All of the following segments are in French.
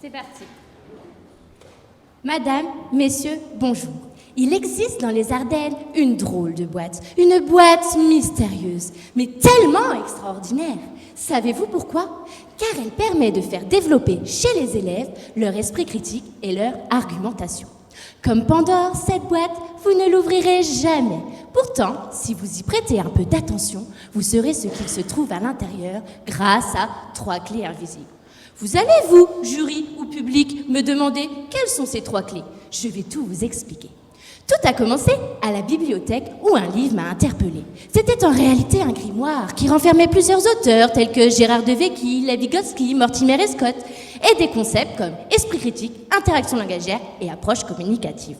C'est parti. Madame, messieurs, bonjour. Il existe dans les Ardennes une drôle de boîte, une boîte mystérieuse, mais tellement extraordinaire. Savez-vous pourquoi? Car elle permet de faire développer chez les élèves leur esprit critique et leur argumentation. Comme Pandore, cette boîte, vous ne l'ouvrirez jamais. Pourtant, si vous y prêtez un peu d'attention, vous saurez ce qu'il se trouve à l'intérieur grâce à 3 clés invisibles. Vous allez, vous, jury ou public, me demander quelles sont ces 3 clés. Je vais tout vous expliquer. Tout a commencé à la bibliothèque où un livre m'a interpellée. C'était en réalité un grimoire qui renfermait plusieurs auteurs tels que Gérard de Véquy, Lévi Vygotsky, Mortimer et Scott, et des concepts comme esprit critique, interaction langagière et approche communicative.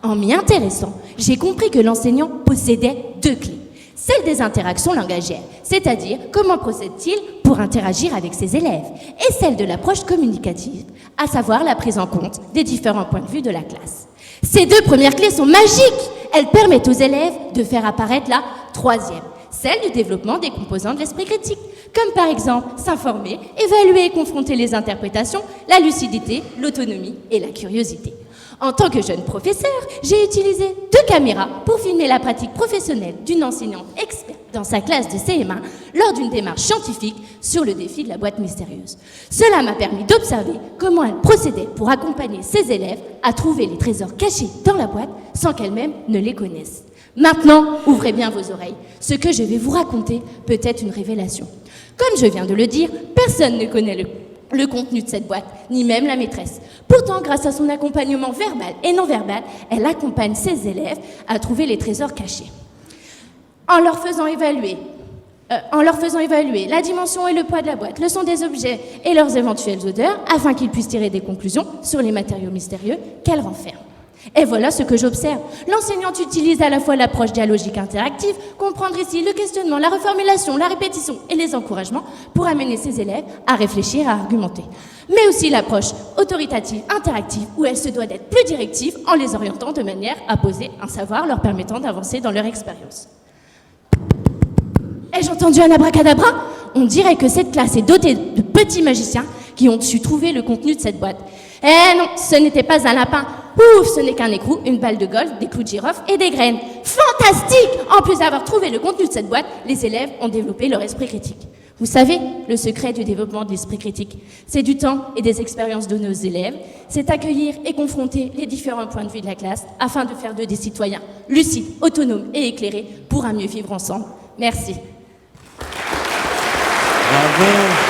En m'y intéressant, j'ai compris que l'enseignant possédait 2 clés. Celle des interactions langagières, c'est-à-dire comment procède-t-il pour interagir avec ses élèves, et celle de l'approche communicative, à savoir la prise en compte des différents points de vue de la classe. Ces 2 premières clés sont magiques. Elles permettent aux élèves de faire apparaître la 3e, celle du développement des composants de l'esprit critique, comme par exemple s'informer, évaluer et confronter les interprétations, la lucidité, l'autonomie et la curiosité. En tant que jeune professeur, j'ai utilisé 2 caméras pour filmer la pratique professionnelle d'une enseignante experte dans sa classe de CM1 lors d'une démarche scientifique sur le défi de la boîte mystérieuse. Cela m'a permis d'observer comment elle procédait pour accompagner ses élèves à trouver les trésors cachés dans la boîte sans qu'elle-même ne les connaisse. Maintenant, ouvrez bien vos oreilles. Ce que je vais vous raconter peut être une révélation. Comme je viens de le dire, personne ne connaît le contenu de cette boîte, ni même la maîtresse. Pourtant, grâce à son accompagnement verbal et non verbal, elle accompagne ses élèves à trouver les trésors cachés. En leur faisant évaluer la dimension et le poids de la boîte, le son des objets et leurs éventuelles odeurs, afin qu'ils puissent tirer des conclusions sur les matériaux mystérieux qu'elle renferme. Et voilà ce que j'observe. L'enseignante utilise à la fois l'approche dialogique interactive, comprendre ici le questionnement, la reformulation, la répétition et les encouragements pour amener ses élèves à réfléchir, à argumenter. Mais aussi l'approche autoritative interactive où elle se doit d'être plus directive en les orientant de manière à poser un savoir leur permettant d'avancer dans leur expérience. Ai-je entendu un abracadabra? On dirait que cette classe est dotée de petits magiciens qui ont su trouver le contenu de cette boîte. Eh non, ce n'était pas un lapin. Ouf, ce n'est qu'un écrou, une balle de golf, des clous de girofle et des graines. Fantastique! En plus d'avoir trouvé le contenu de cette boîte, les élèves ont développé leur esprit critique. Vous savez, le secret du développement de l'esprit critique, c'est du temps et des expériences de nos élèves. C'est accueillir et confronter les différents points de vue de la classe afin de faire d'eux des citoyens lucides, autonomes et éclairés pour un mieux vivre ensemble. Merci. Bravo.